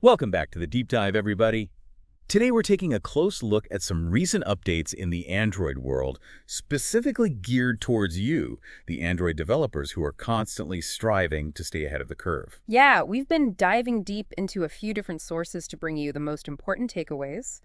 Welcome back to the Deep Dive, everybody. Today we're taking a close look at some recent updates in the Android world, specifically geared towards you, the Android developers who are constantly striving to stay ahead of the curve. Yeah, we've been diving deep into a few different sources to bring you the most important takeaways.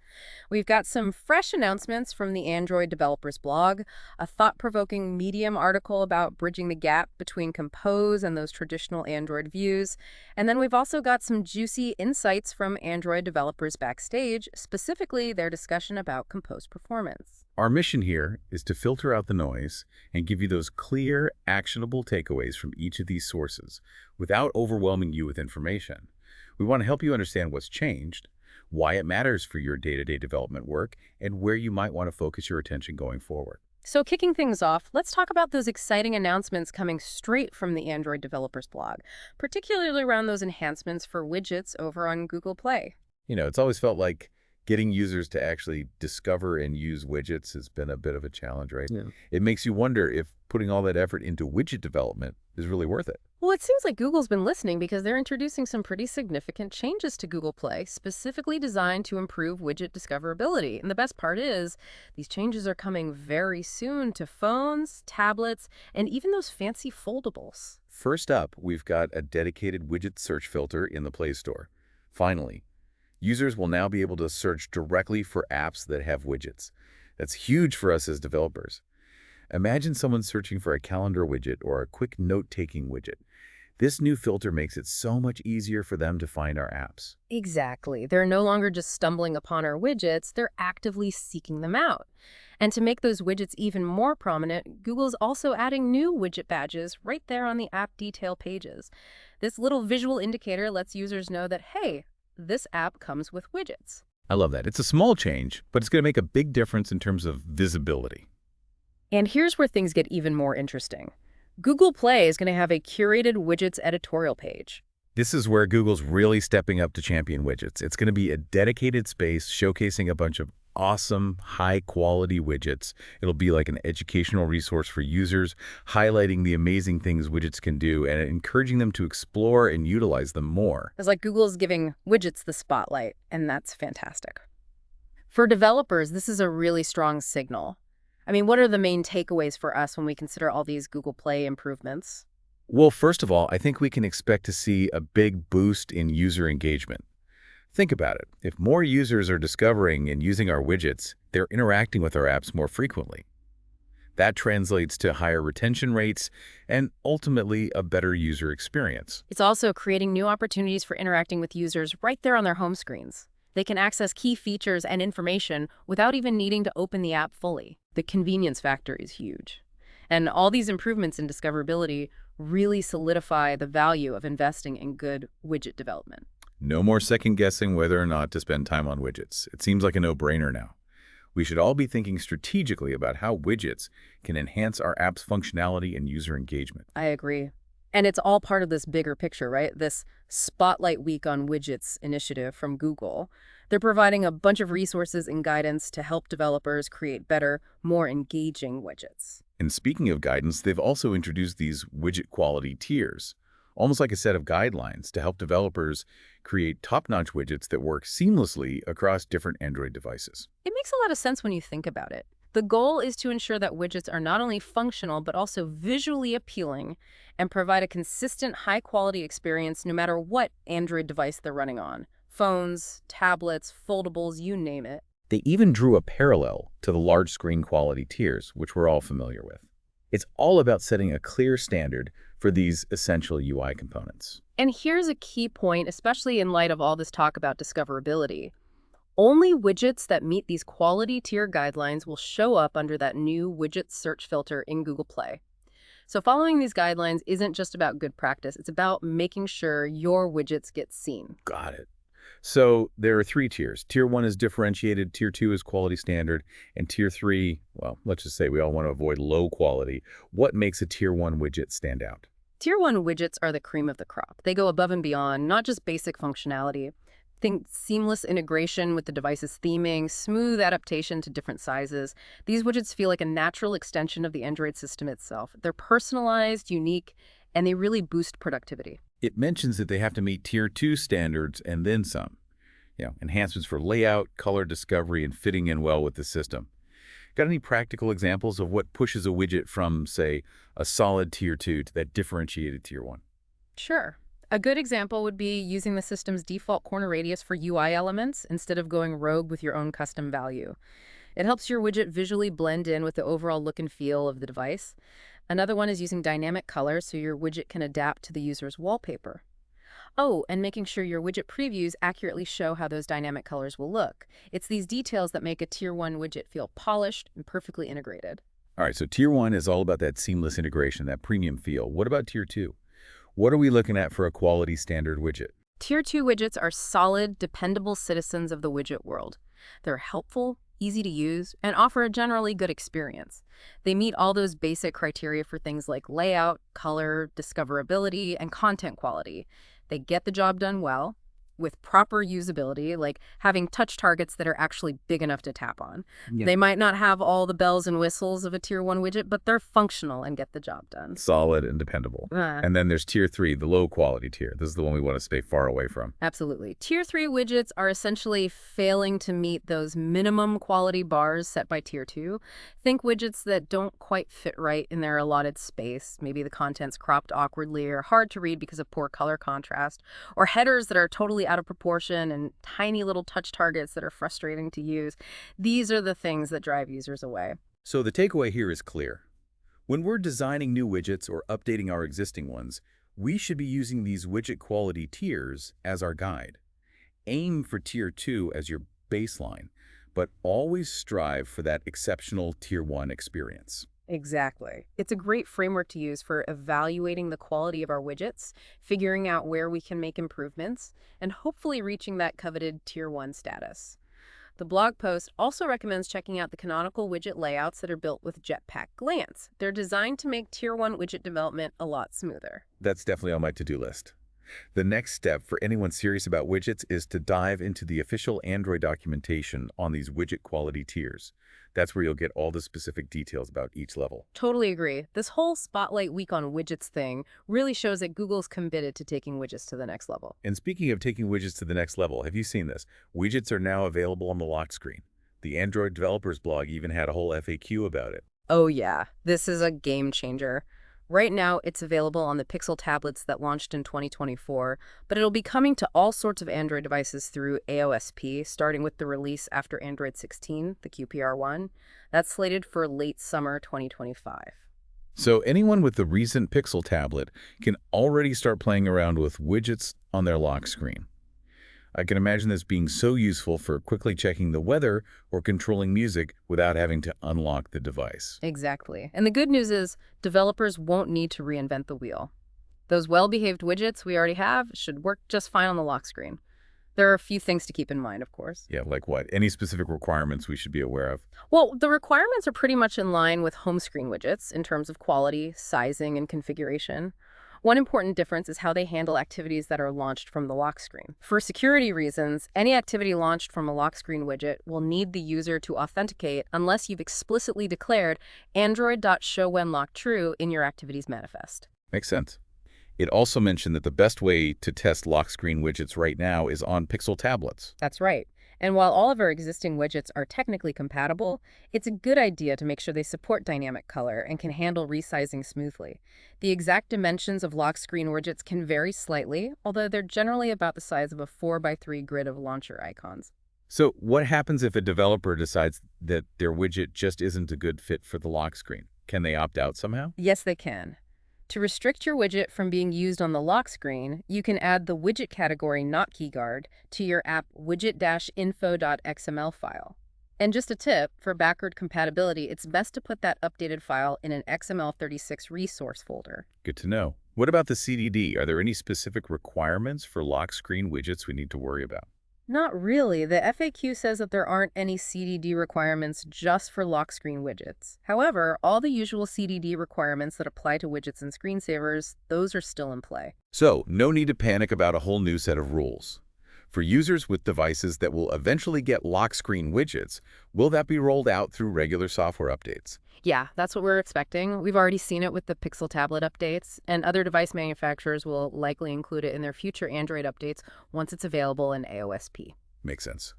We've got some fresh announcements from the Android Developers blog, a thought-provoking Medium article about bridging the gap between Compose and those traditional Android views, and then we've also got some juicy insights from Android developers backstage, specifically their discussion about Compose performance. Our mission here is to filter out the noise and give you those clear, actionable takeaways from each of these sources without overwhelming you with information. We want to help you understand what's changed, why it matters for your day-to-day development work, and where you might want to focus your attention going forward. So kicking things off, let's talk about those exciting announcements coming straight from the Android developers blog, particularly around those enhancements for widgets over on Google Play. It's always felt like getting users to actually discover and use widgets has been a bit of a challenge, right? Yeah. It makes you wonder if putting all that effort into widget development is really worth it. Well, it seems like Google's been listening because they're introducing some pretty significant changes to Google Play, specifically designed to improve widget discoverability. And the best part is, these changes are coming very soon to phones, tablets, and even those fancy foldables. First up, we've got a dedicated widget search filter in the Play Store. Finally, users will now be able to search directly for apps that have widgets. That's huge for us as developers. Imagine someone searching for a calendar widget or a quick note-taking widget. This new filter makes it so much easier for them to find our apps. Exactly. They're no longer just stumbling upon our widgets, they're actively seeking them out. And to make those widgets even more prominent, Google's also adding new widget badges right there on the app detail pages. This little visual indicator lets users know that, hey, this app comes with widgets. I love that. It's a small change, but it's going to make a big difference in terms of visibility. And here's where things get even more interesting. Google Play is going to have a curated widgets editorial page. This is where Google's really stepping up to champion widgets. It's going to be a dedicated space showcasing a bunch of awesome, high-quality widgets. It'll be like an educational resource for users, highlighting the amazing things widgets can do and encouraging them to explore and utilize them more. It's like Google's giving widgets the spotlight, and that's fantastic. For developers, this is a really strong signal. I mean, what are the main takeaways for us when we consider all these Google Play improvements? Well, first of all, I think we can expect to see a big boost in user engagement. Think about it. If more users are discovering and using our widgets, they're interacting with our apps more frequently. That translates to higher retention rates and ultimately a better user experience. It's also creating new opportunities for interacting with users right there on their home screens. They can access key features and information without even needing to open the app fully. The convenience factor is huge. And all these improvements in discoverability really solidify the value of investing in good widget development. No more second-guessing whether or not to spend time on widgets. It seems like a no-brainer now. We should all be thinking strategically about how widgets can enhance our app's functionality and user engagement. I agree. And it's all part of this bigger picture, right? This Spotlight Week on Widgets initiative from Google. They're providing a bunch of resources and guidance to help developers create better, more engaging widgets. And speaking of guidance, they've also introduced these widget quality tiers, almost like a set of guidelines to help developers create top-notch widgets that work seamlessly across different Android devices. It makes a lot of sense when you think about it. The goal is to ensure that widgets are not only functional, but also visually appealing and provide a consistent, high-quality experience no matter what Android device they're running on. Phones, tablets, foldables, you name it. They even drew a parallel to the large screen quality tiers, which we're all familiar with. It's all about setting a clear standard for these essential UI components. And here's a key point, especially in light of all this talk about discoverability. Only widgets that meet these quality tier guidelines will show up under that new widget search filter in Google Play. So following these guidelines isn't just about good practice, it's about making sure your widgets get seen. Got it. So there are 3 tiers. Tier 1 is differentiated, Tier 2 is quality standard, and Tier 3, well, let's just say we all want to avoid low quality. What makes a Tier 1 widget stand out? Tier 1 widgets are the cream of the crop. They go above and beyond, not just basic functionality. Think seamless integration with the device's theming, smooth adaptation to different sizes. These widgets feel like a natural extension of the Android system itself. They're personalized, unique, and they really boost productivity. It mentions that they have to meet Tier 2 standards and then some. Enhancements for layout, color discovery, and fitting in well with the system. Got any practical examples of what pushes a widget from, say, a solid Tier 2 to that differentiated Tier 1? Sure. A good example would be using the system's default corner radius for UI elements instead of going rogue with your own custom value. It helps your widget visually blend in with the overall look and feel of the device. Another one is using dynamic color so your widget can adapt to the user's wallpaper. Oh, and making sure your widget previews accurately show how those dynamic colors will look. It's these details that make a Tier 1 widget feel polished and perfectly integrated. All right, so Tier 1 is all about that seamless integration, that premium feel. What about Tier 2? What are we looking at for a quality standard widget? Tier 2 widgets are solid, dependable citizens of the widget world. They're helpful, easy to use, and offer a generally good experience. They meet all those basic criteria for things like layout, color, discoverability, and content quality. They get the job done well, with proper usability, like having touch targets that are actually big enough to tap on. Yeah. They might not have all the bells and whistles of a Tier 1 widget, but they're functional and get the job done. Solid and dependable. And then there's Tier 3, the low quality tier. This is the one we want to stay far away from. Absolutely. Tier 3 widgets are essentially failing to meet those minimum quality bars set by Tier 2. Think widgets that don't quite fit right in their allotted space. Maybe the content's cropped awkwardly or hard to read because of poor color contrast, or headers that are totally out of proportion and tiny little touch targets that are frustrating to use. These are the things that drive users away. So the takeaway here is clear. When we're designing new widgets or updating our existing ones, we should be using these widget quality tiers as our guide. Aim for Tier 2 as your baseline, but always strive for that exceptional Tier 1 experience. Exactly. It's a great framework to use for evaluating the quality of our widgets, figuring out where we can make improvements, and hopefully reaching that coveted Tier 1 status. The blog post also recommends checking out the canonical widget layouts that are built with Jetpack Glance. They're designed to make Tier 1 widget development a lot smoother. That's definitely on my to-do list. The next step for anyone serious about widgets is to dive into the official Android documentation on these widget quality tiers. That's where you'll get all the specific details about each level. Totally agree. This whole Spotlight Week on Widgets thing really shows that Google's committed to taking widgets to the next level. And speaking of taking widgets to the next level, have you seen this? Widgets are now available on the lock screen. The Android developers blog even had a whole FAQ about it. Oh yeah, this is a game changer. Right now, it's available on the Pixel tablets that launched in 2024, but it'll be coming to all sorts of Android devices through AOSP, starting with the release after Android 16, the QPR1. That's slated for late summer 2025. So anyone with the recent Pixel tablet can already start playing around with widgets on their lock screen. I can imagine this being so useful for quickly checking the weather or controlling music without having to unlock the device. Exactly. And the good news is developers won't need to reinvent the wheel. Those well-behaved widgets we already have should work just fine on the lock screen. There are a few things to keep in mind, of course. Yeah, like what? Any specific requirements we should be aware of? Well, the requirements are pretty much in line with home screen widgets in terms of quality, sizing, and configuration. One important difference is how they handle activities that are launched from the lock screen. For security reasons, any activity launched from a lock screen widget will need the user to authenticate unless you've explicitly declared Android.ShowWhenLockTrue in your activities manifest. Makes sense. It also mentioned that the best way to test lock screen widgets right now is on Pixel tablets. That's right. And while all of our existing widgets are technically compatible, it's a good idea to make sure they support dynamic color and can handle resizing smoothly. The exact dimensions of lock screen widgets can vary slightly, although they're generally about the size of a 4x3 grid of launcher icons. So what happens if a developer decides that their widget just isn't a good fit for the lock screen? Can they opt out somehow? Yes, they can. To restrict your widget from being used on the lock screen, you can add the widget category not keyguard to your app widget-info.xml file. And just a tip, for backward compatibility, it's best to put that updated file in an XML36 resource folder. Good to know. What about the CDD? Are there any specific requirements for lock screen widgets we need to worry about? Not really. The FAQ says that there aren't any CDD requirements just for lock screen widgets. However, all the usual CDD requirements that apply to widgets and screensavers, those are still in play. So, no need to panic about a whole new set of rules. For users with devices that will eventually get lock screen widgets, will that be rolled out through regular software updates? Yeah, that's what we're expecting. We've already seen it with the Pixel tablet updates, and other device manufacturers will likely include it in their future Android updates once it's available in AOSP. Makes sense.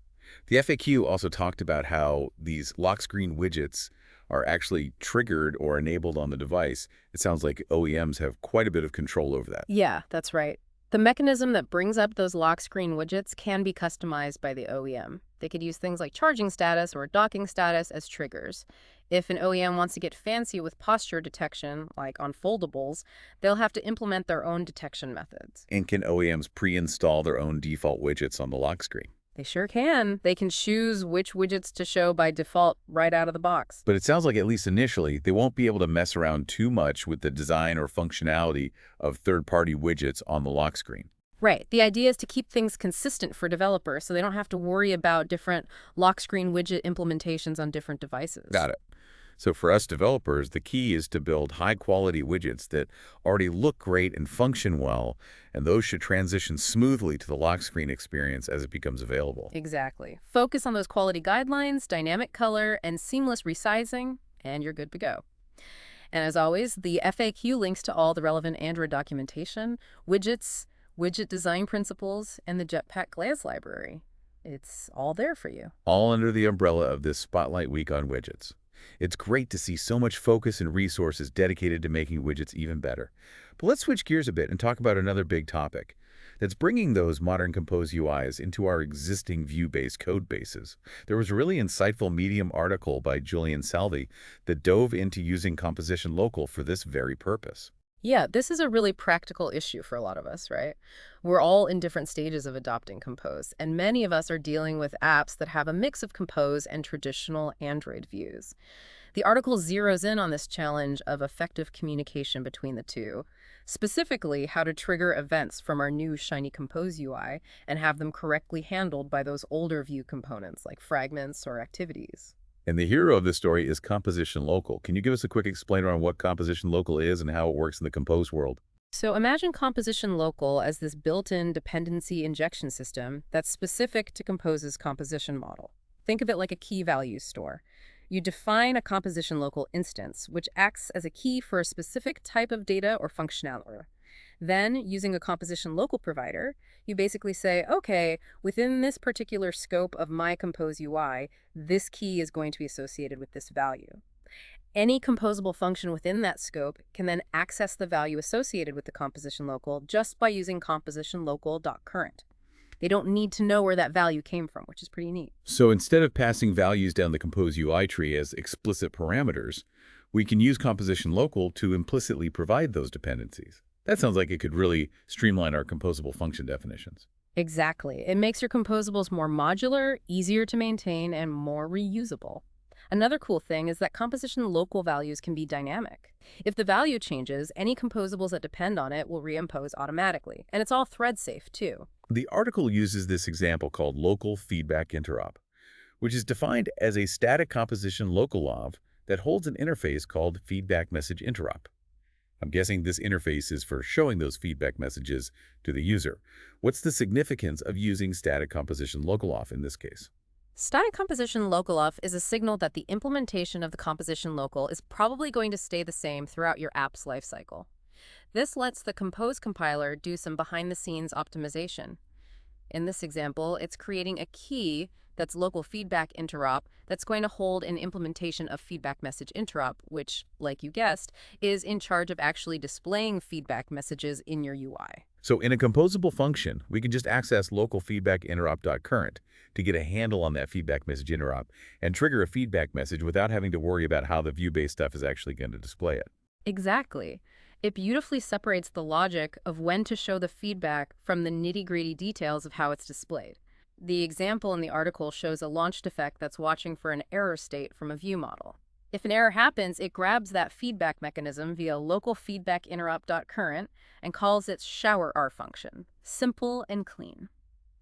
The FAQ also talked about how these lock screen widgets are actually triggered or enabled on the device. It sounds like OEMs have quite a bit of control over that. Yeah, that's right. The mechanism that brings up those lock screen widgets can be customized by the OEM. They could use things like charging status or docking status as triggers. If an OEM wants to get fancy with posture detection, like on foldables, they'll have to implement their own detection methods. And can OEMs pre-install their own default widgets on the lock screen? They sure can. They can choose which widgets to show by default right out of the box. But it sounds like, at least initially, they won't be able to mess around too much with the design or functionality of third-party widgets on the lock screen. Right. The idea is to keep things consistent for developers so they don't have to worry about different lock screen widget implementations on different devices. Got it. So for us developers, the key is to build high-quality widgets that already look great and function well, and those should transition smoothly to the lock screen experience as it becomes available. Exactly. Focus on those quality guidelines, dynamic color, and seamless resizing, and you're good to go. And as always, the FAQ links to all the relevant Android documentation, widgets, widget design principles, and the Jetpack Glance library. It's all there for you. All under the umbrella of this Spotlight Week on widgets. It's great to see so much focus and resources dedicated to making widgets even better. But let's switch gears a bit and talk about another big topic that's bringing those modern Compose UIs into our existing view-based code bases. There was a really insightful Medium article by Julian Salvi that dove into using Composition Local for this very purpose. Yeah, this is a really practical issue for a lot of us, right? We're all in different stages of adopting Compose, and many of us are dealing with apps that have a mix of Compose and traditional Android views. The article zeroes in on this challenge of effective communication between the two, specifically how to trigger events from our new shiny Compose UI and have them correctly handled by those older view components like fragments or activities. And the hero of this story is Composition Local. Can you give us a quick explainer on what Composition Local is and how it works in the Compose world? So imagine Composition Local as this built-in dependency injection system that's specific to Compose's composition model. Think of it like a key value store. You define a Composition Local instance, which acts as a key for a specific type of data or functionality. Then, using a Composition Local provider, you basically say, okay, within this particular scope of my Compose UI, this key is going to be associated with this value. Any composable function within that scope can then access the value associated with the Composition Local just by using compositionlocal.current. They don't need to know where that value came from, which is pretty neat. So instead of passing values down the Compose UI tree as explicit parameters, we can use Composition Local to implicitly provide those dependencies. That sounds like it could really streamline our composable function definitions. Exactly. It makes your composables more modular, easier to maintain, and more reusable. Another cool thing is that Composition Local values can be dynamic. If the value changes, any composables that depend on it will reimpose automatically. And it's all thread safe, too. The article uses this example called Local Feedback Interop, which is defined as a static composition local of that holds an interface called Feedback Message Interop. I'm guessing this interface is for showing those feedback messages to the user. What's the significance of using static composition localoff in this case? Static composition localoff is a signal that the implementation of the composition local is probably going to stay the same throughout your app's lifecycle. This lets the Compose compiler do some behind-the-scenes optimization. In this example, it's creating a key that's local feedback interop that's going to hold an implementation of feedback message interop, which, like you guessed, is in charge of actually displaying feedback messages in your UI. So in a composable function, we can just access local feedback interop.current to get a handle on that feedback message interop and trigger a feedback message without having to worry about how the view-based stuff is actually going to display it. Exactly. It beautifully separates the logic of when to show the feedback from the nitty-gritty details of how it's displayed. The example in the article shows a launch defect that's watching for an error state from a view model. If an error happens, it grabs that feedback mechanism via local feedback interop.current and calls its shower function. Simple and clean.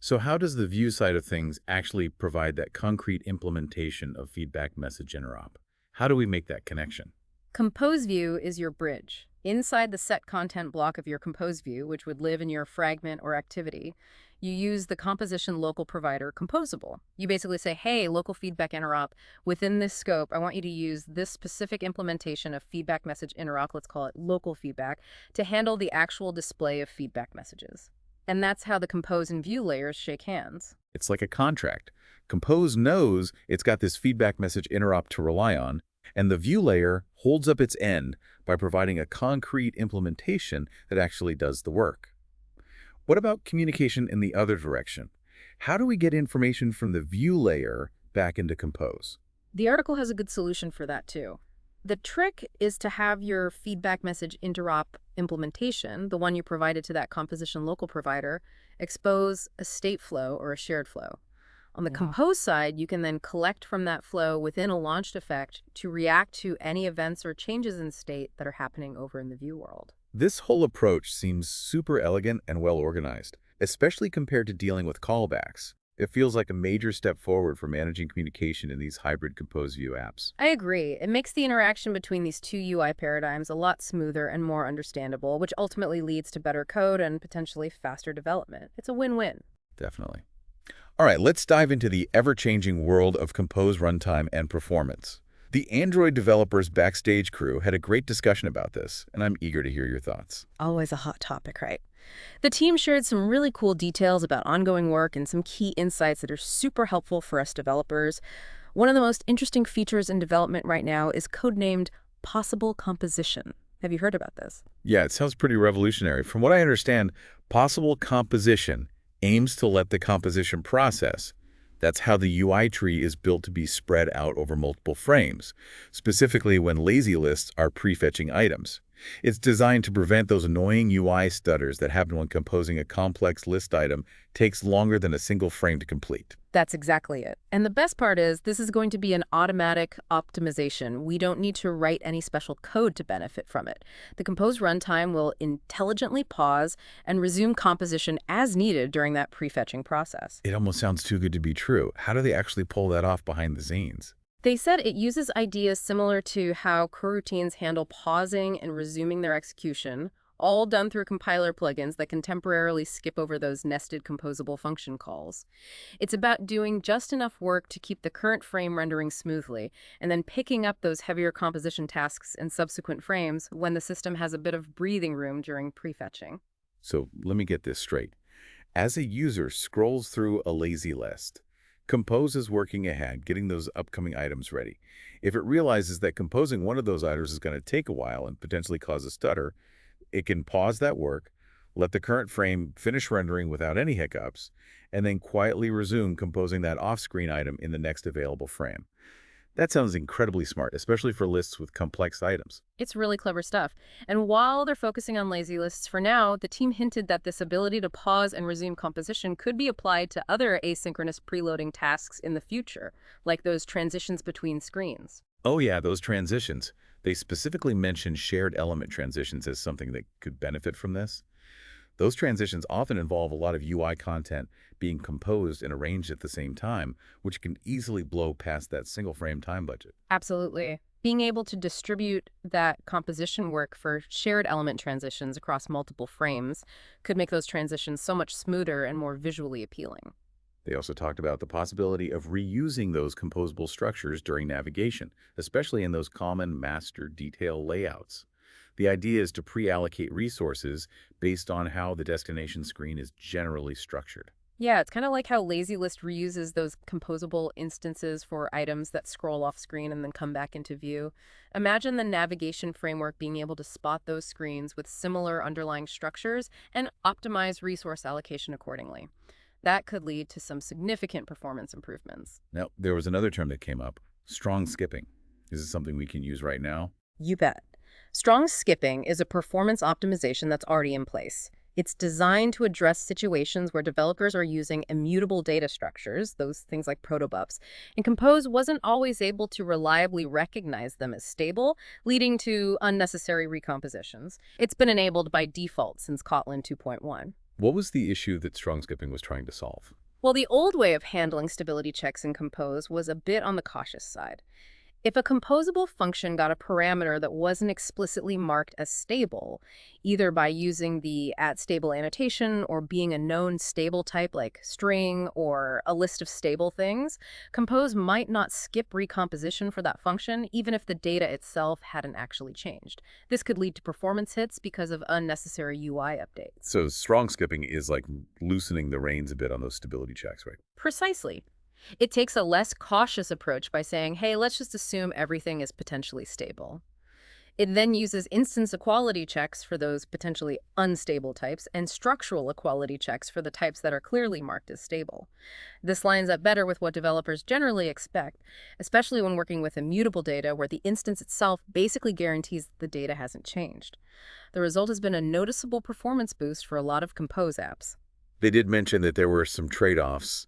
So how does the view side of things actually provide that concrete implementation of feedback message interop? How do we make that connection? Compose View is your bridge. Inside the set content block of your Compose view, which would live in your fragment or activity, you use the composition local provider composable. You basically say, hey, local feedback interop, within this scope, I want you to use this specific implementation of feedback message interop, let's call it local feedback, to handle the actual display of feedback messages. And that's how the Compose and View layers shake hands. It's like a contract. Compose knows it's got this feedback message interop to rely on, and the view layer holds up its end by providing a concrete implementation that actually does the work. What about communication in the other direction? How do we get information from the view layer back into Compose? The article has a good solution for that too. The trick is to have your feedback message interop implementation, the one you provided to that composition local provider, expose a state flow or a shared flow. On the Compose side, you can then collect from that flow within a launched effect to react to any events or changes in state that are happening over in the view world. This whole approach seems super elegant and well organized, especially compared to dealing with callbacks. It feels like a major step forward for managing communication in these hybrid Compose View apps. I agree. It makes the interaction between these two UI paradigms a lot smoother and more understandable, which ultimately leads to better code and potentially faster development. It's a win-win. Definitely. All right, let's dive into the ever-changing world of Compose runtime and performance. The Android developers Backstage crew had a great discussion about this, and I'm eager to hear your thoughts. Always a hot topic, right? The team shared some really cool details about ongoing work and some key insights that are super helpful for us developers. One of the most interesting features in development right now is codenamed Possible Composition. Have you heard about this? Yeah, it sounds pretty revolutionary. From what I understand, possible composition aims to let the composition process. That's how the UI tree is built to be spread out over multiple frames, specifically when lazy lists are prefetching items. It's designed to prevent those annoying UI stutters that happen when composing a complex list item takes longer than a single frame to complete. That's exactly it. And the best part is this is going to be an automatic optimization. We don't need to write any special code to benefit from it. The Compose runtime will intelligently pause and resume composition as needed during that prefetching process. It almost sounds too good to be true. How do they actually pull that off behind the scenes? They said it uses ideas similar to how coroutines handle pausing and resuming their execution, all done through compiler plugins that can temporarily skip over those nested composable function calls. It's about doing just enough work to keep the current frame rendering smoothly, and then picking up those heavier composition tasks in subsequent frames when the system has a bit of breathing room during prefetching. So let me get this straight. As a user scrolls through a lazy list, Compose is working ahead, getting those upcoming items ready. If it realizes that composing one of those items is going to take a while and potentially cause a stutter, it can pause that work, let the current frame finish rendering without any hiccups, and then quietly resume composing that off-screen item in the next available frame. That sounds incredibly smart, especially for lists with complex items. It's really clever stuff. And while they're focusing on lazy lists for now, the team hinted that this ability to pause and resume composition could be applied to other asynchronous preloading tasks in the future, like those transitions between screens. Oh yeah, those transitions. They specifically mentioned shared element transitions as something that could benefit from this. Those transitions often involve a lot of UI content being composed and arranged at the same time, which can easily blow past that single frame time budget. Absolutely. Being able to distribute that composition work for shared element transitions across multiple frames could make those transitions so much smoother and more visually appealing. They also talked about the possibility of reusing those composable structures during navigation, especially in those common master detail layouts. The idea is to pre-allocate resources based on how the destination screen is generally structured. Yeah, it's kind of like how Lazy List reuses those composable instances for items that scroll off screen and then come back into view. Imagine the navigation framework being able to spot those screens with similar underlying structures and optimize resource allocation accordingly. That could lead to some significant performance improvements. Now, there was another term that came up, strong skipping. Is this something we can use right now? You bet. Strong skipping is a performance optimization that's already in place. It's designed to address situations where developers are using immutable data structures, those things like protobufs, and Compose wasn't always able to reliably recognize them as stable, leading to unnecessary recompositions. It's been enabled by default since Kotlin 2.1. What was the issue that strong skipping was trying to solve? Well, the old way of handling stability checks in Compose was a bit on the cautious side. If a composable function got a parameter that wasn't explicitly marked as stable, either by using the @stable annotation or being a known stable type like string or a list of stable things, Compose might not skip recomposition for that function even if the data itself hadn't actually changed. This could lead to performance hits because of unnecessary UI updates. So strong skipping is like loosening the reins a bit on those stability checks, right? Precisely. It takes a less cautious approach by saying, hey, let's just assume everything is potentially stable. It then uses instance equality checks for those potentially unstable types and structural equality checks for the types that are clearly marked as stable. This lines up better with what developers generally expect, especially when working with immutable data where the instance itself basically guarantees that the data hasn't changed. The result has been a noticeable performance boost for a lot of Compose apps. They did mention that there were some trade-offs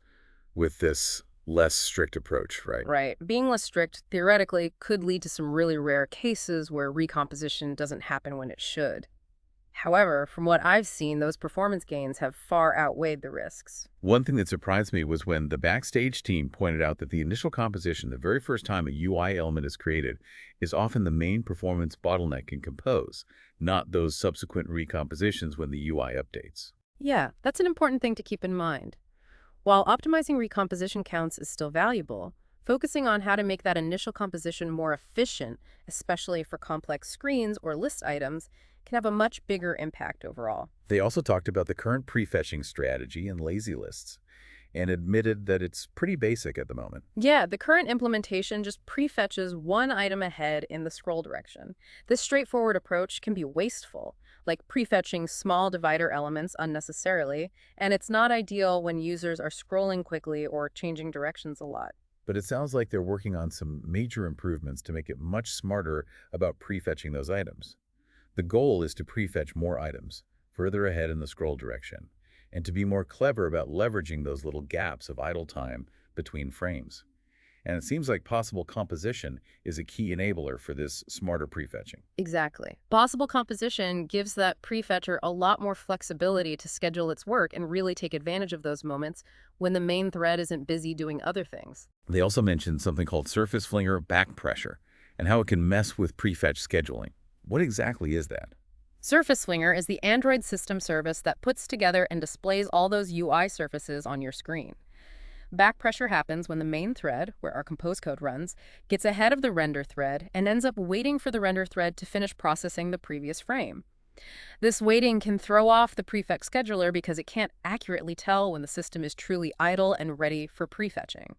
with this less strict approach, right? Right. Being less strict theoretically could lead to some really rare cases where recomposition doesn't happen when it should. However, from what I've seen, those performance gains have far outweighed the risks. One thing that surprised me was when the Backstage team pointed out that the initial composition, the very first time a UI element is created, is often the main performance bottleneck in Compose, not those subsequent recompositions when the UI updates. Yeah, that's an important thing to keep in mind. While optimizing recomposition counts is still valuable, focusing on how to make that initial composition more efficient, especially for complex screens or list items, can have a much bigger impact overall. They also talked about the current prefetching strategy in lazy lists and admitted that it's pretty basic at the moment. Yeah, the current implementation just prefetches one item ahead in the scroll direction. This straightforward approach can be wasteful, like prefetching small divider elements unnecessarily, and it's not ideal when users are scrolling quickly or changing directions a lot. But it sounds like they're working on some major improvements to make it much smarter about prefetching those items. The goal is to prefetch more items, further ahead in the scroll direction, and to be more clever about leveraging those little gaps of idle time between frames. And it seems like possible composition is a key enabler for this smarter prefetching. Exactly. Possible composition gives that prefetcher a lot more flexibility to schedule its work and really take advantage of those moments when the main thread isn't busy doing other things. They also mentioned something called Surface Flinger back pressure and how it can mess with prefetch scheduling. What exactly is that? Surface Swinger is the Android system service that puts together and displays all those UI surfaces on your screen. Back pressure happens when the main thread, where our compose code runs, gets ahead of the render thread and ends up waiting for the render thread to finish processing the previous frame. This waiting can throw off the prefetch scheduler because it can't accurately tell when the system is truly idle and ready for prefetching.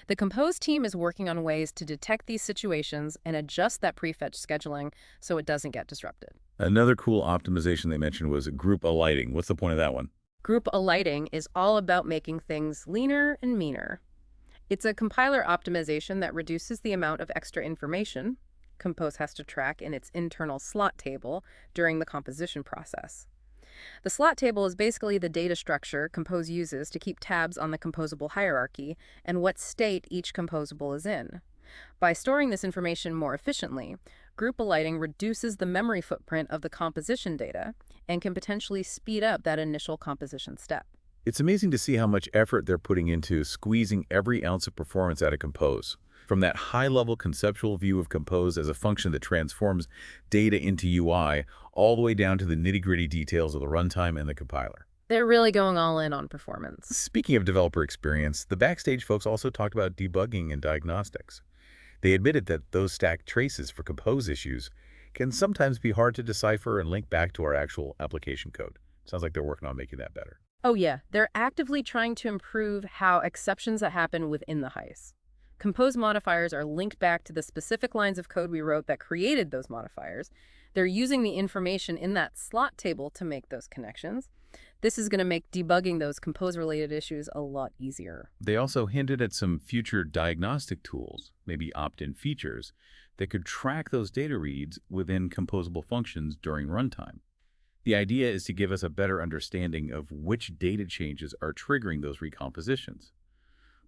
The Compose team is working on ways to detect these situations and adjust that prefetch scheduling so it doesn't get disrupted. Another cool optimization they mentioned was group alighting. What's the point of that one? Group alighting is all about making things leaner and meaner. It's a compiler optimization that reduces the amount of extra information Compose has to track in its internal slot table during the composition process. The slot table is basically the data structure Compose uses to keep tabs on the composable hierarchy and what state each composable is in. By storing this information more efficiently, group alighting reduces the memory footprint of the composition data and can potentially speed up that initial composition step. It's amazing to see how much effort they're putting into squeezing every ounce of performance out of Compose. From that high-level conceptual view of Compose as a function that transforms data into UI, all the way down to the nitty-gritty details of the runtime and the compiler. They're really going all in on performance. Speaking of developer experience, the Backstage folks also talked about debugging and diagnostics. They admitted that those stacked traces for Compose issues can sometimes be hard to decipher and link back to our actual application code. Sounds like they're working on making that better. Oh yeah, they're actively trying to improve how exceptions that happen within the heist. Compose modifiers are linked back to the specific lines of code we wrote that created those modifiers. They're using the information in that slot table to make those connections. This is going to make debugging those Compose-related issues a lot easier. They also hinted at some future diagnostic tools, maybe opt-in features, that could track those data reads within composable functions during runtime. The idea is to give us a better understanding of which data changes are triggering those recompositions.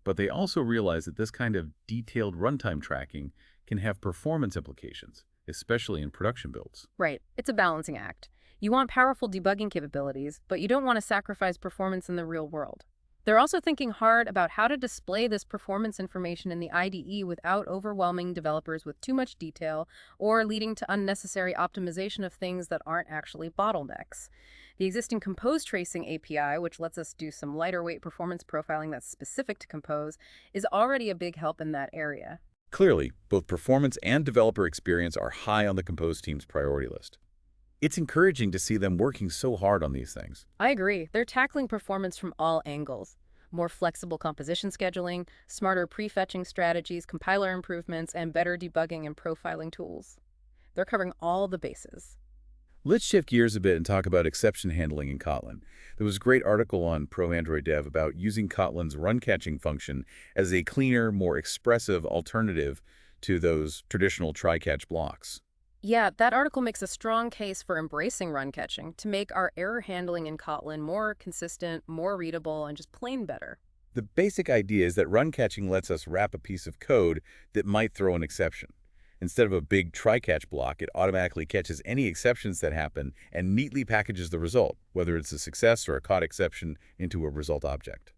But they also realize that this kind of detailed runtime tracking can have performance implications, especially in production builds. Right. It's a balancing act. You want powerful debugging capabilities, but you don't want to sacrifice performance in the real world. They're also thinking hard about how to display this performance information in the IDE without overwhelming developers with too much detail or leading to unnecessary optimization of things that aren't actually bottlenecks. The existing Compose Tracing API, which lets us do some lighter weight performance profiling that's specific to Compose, is already a big help in that area. Clearly, both performance and developer experience are high on the Compose team's priority list. It's encouraging to see them working so hard on these things. I agree. They're tackling performance from all angles. More flexible composition scheduling, smarter prefetching strategies, compiler improvements, and better debugging and profiling tools. They're covering all the bases. Let's shift gears a bit and talk about exception handling in Kotlin. There was a great article on Pro Android Dev about using Kotlin's run catching function as a cleaner, more expressive alternative to those traditional try-catch blocks. Yeah, that article makes a strong case for embracing run catching to make our error handling in Kotlin more consistent, more readable, and just plain better. The basic idea is that run catching lets us wrap a piece of code that might throw an exception. Instead of a big try-catch block, it automatically catches any exceptions that happen and neatly packages the result, whether it's a success or a caught exception, into a result object.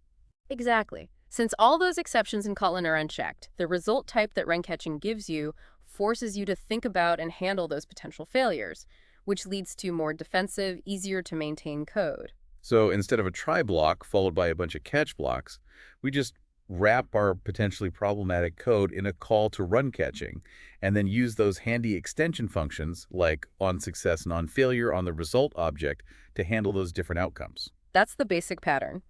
Exactly. Since all those exceptions in Kotlin are unchecked, the result type that run catching gives you forces you to think about and handle those potential failures, which leads to more defensive, easier to maintain code. So instead of a try block followed by a bunch of catch blocks, we just wrap our potentially problematic code in a call to run catching, and then use those handy extension functions like onSuccess and onFailure on the result object to handle those different outcomes. That's the basic pattern.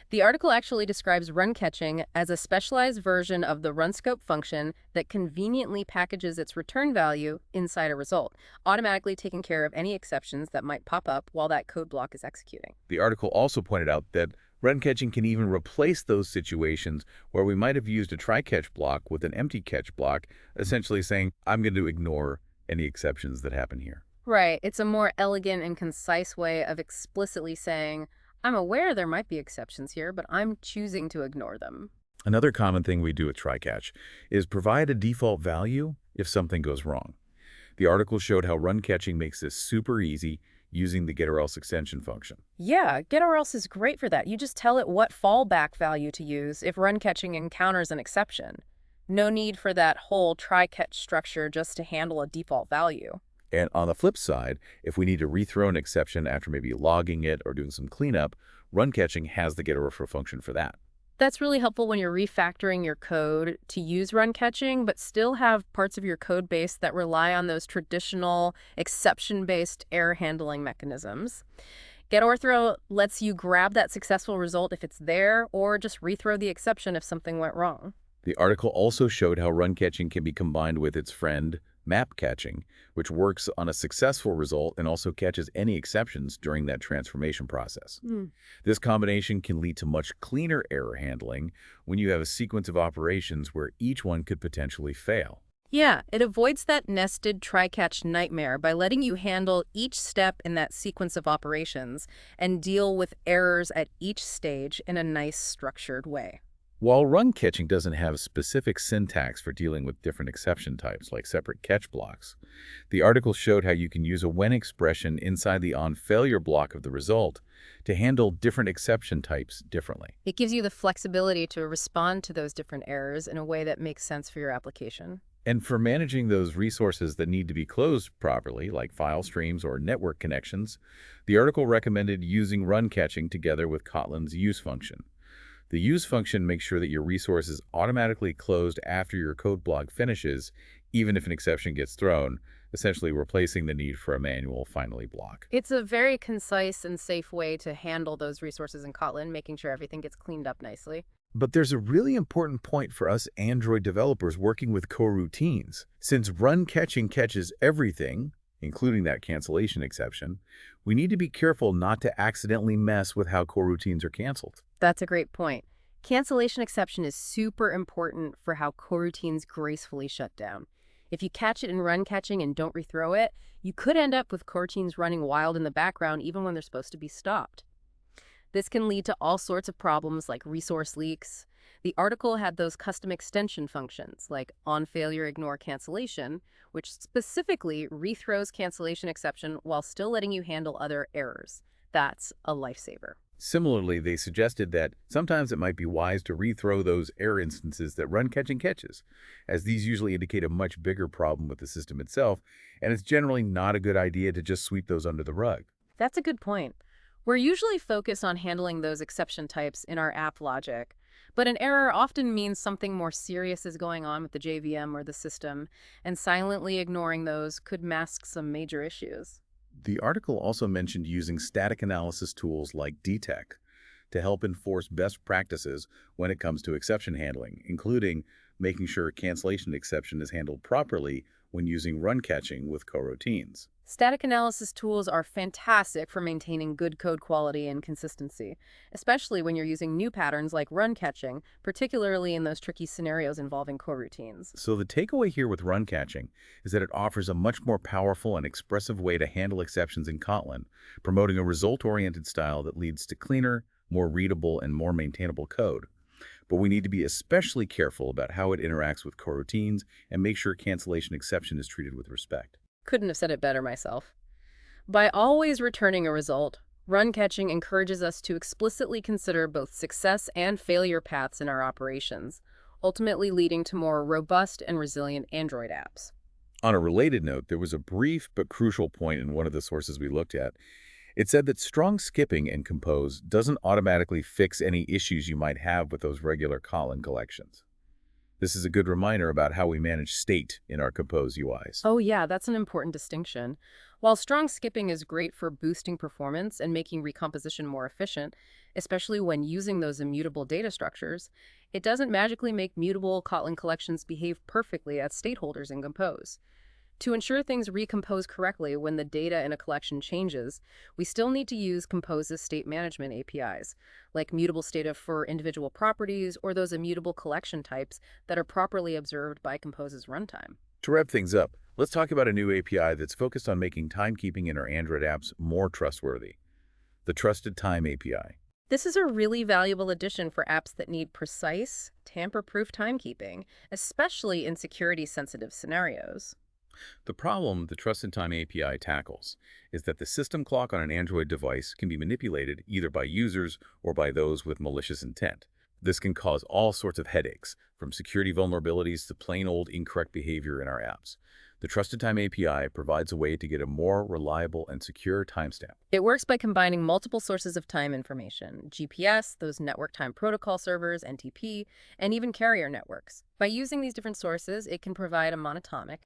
The article actually describes run catching as a specialized version of the runscope function that conveniently packages its return value inside a result, automatically taking care of any exceptions that might pop up while that code block is executing. The article also pointed out that run catching can even replace those situations where we might have used a try-catch block with an empty catch block, essentially saying, I'm going to ignore any exceptions that happen here. Right. It's a more elegant and concise way of explicitly saying, I'm aware there might be exceptions here, but I'm choosing to ignore them. Another common thing we do with try-catch is provide a default value if something goes wrong. The article showed how run catching makes this super easy using the get-or-else extension function. Yeah, get-or-else is great for that. You just tell it what fallback value to use if run catching encounters an exception. No need for that whole try-catch structure just to handle a default value. And on the flip side, if we need to rethrow an exception after maybe logging it or doing some cleanup, run catching has the get-or-referral function for that. That's really helpful when you're refactoring your code to use run catching, but still have parts of your code base that rely on those traditional exception-based error handling mechanisms. Get-or-throw lets you grab that successful result if it's there, or just rethrow the exception if something went wrong. The article also showed how run catching can be combined with its friend, map catching, which works on a successful result and also catches any exceptions during that transformation process. This combination can lead to much cleaner error handling when you have a sequence of operations where each one could potentially fail. Yeah, it avoids that nested try-catch nightmare by letting you handle each step in that sequence of operations and deal with errors at each stage in a nice, structured way. While run catching doesn't have specific syntax for dealing with different exception types like separate catch blocks, the article showed how you can use a when expression inside the onFailure block of the result to handle different exception types differently. It gives you the flexibility to respond to those different errors in a way that makes sense for your application. And for managing those resources that need to be closed properly, like file streams or network connections, the article recommended using run catching together with Kotlin's use function. The use function makes sure that your resource is automatically closed after your code block finishes, even if an exception gets thrown, essentially replacing the need for a manual finally block. It's a very concise and safe way to handle those resources in Kotlin, making sure everything gets cleaned up nicely. But there's a really important point for us Android developers working with coroutines. Since run catching catches everything, including that cancellation exception, we need to be careful not to accidentally mess with how coroutines are canceled. That's a great point. Cancellation exception is super important for how coroutines gracefully shut down. If you catch it in run catching and don't rethrow it, you could end up with coroutines running wild in the background even when they're supposed to be stopped. This can lead to all sorts of problems like resource leaks. The article had those custom extension functions like onFailure ignore cancellation, which specifically rethrows cancellation exception while still letting you handle other errors. That's a lifesaver. Similarly, they suggested that sometimes it might be wise to rethrow those error instances that run catching catches, as these usually indicate a much bigger problem with the system itself, and it's generally not a good idea to just sweep those under the rug. That's a good point. We're usually focused on handling those exception types in our app logic, but an error often means something more serious is going on with the JVM or the system, and silently ignoring those could mask some major issues. The article also mentioned using static analysis tools like DTEC to help enforce best practices when it comes to exception handling, including making sure cancellation exception is handled properly when using run catching with coroutines. Static analysis tools are fantastic for maintaining good code quality and consistency, especially when you're using new patterns like run catching, particularly in those tricky scenarios involving coroutines. So the takeaway here with run catching is that it offers a much more powerful and expressive way to handle exceptions in Kotlin, promoting a result-oriented style that leads to cleaner, more readable, and more maintainable code. But we need to be especially careful about how it interacts with coroutines and make sure cancellation exception is treated with respect. Couldn't have said it better myself. By always returning a result, run catching encourages us to explicitly consider both success and failure paths in our operations, ultimately leading to more robust and resilient Android apps. On a related note, there was a brief but crucial point in one of the sources we looked at. It said that strong skipping in Compose doesn't automatically fix any issues you might have with those regular Kotlin collections. This is a good reminder about how we manage state in our Compose UIs. Oh yeah, that's an important distinction. While strong skipping is great for boosting performance and making recomposition more efficient, especially when using those immutable data structures, it doesn't magically make mutable Kotlin collections behave perfectly as state holders in Compose. To ensure things recompose correctly when the data in a collection changes, we still need to use Compose's state management APIs, like mutable state for individual properties or those immutable collection types that are properly observed by Compose's runtime. To wrap things up, let's talk about a new API that's focused on making timekeeping in our Android apps more trustworthy. The Trusted Time API. This is a really valuable addition for apps that need precise, tamper-proof timekeeping, especially in security-sensitive scenarios. The problem the Trusted Time API tackles is that the system clock on an Android device can be manipulated either by users or by those with malicious intent. This can cause all sorts of headaches, from security vulnerabilities to plain old incorrect behavior in our apps. The Trusted Time API provides a way to get a more reliable and secure timestamp. It works by combining multiple sources of time information, GPS, those network time protocol servers, NTP, and even carrier networks. By using these different sources, it can provide a monatomic,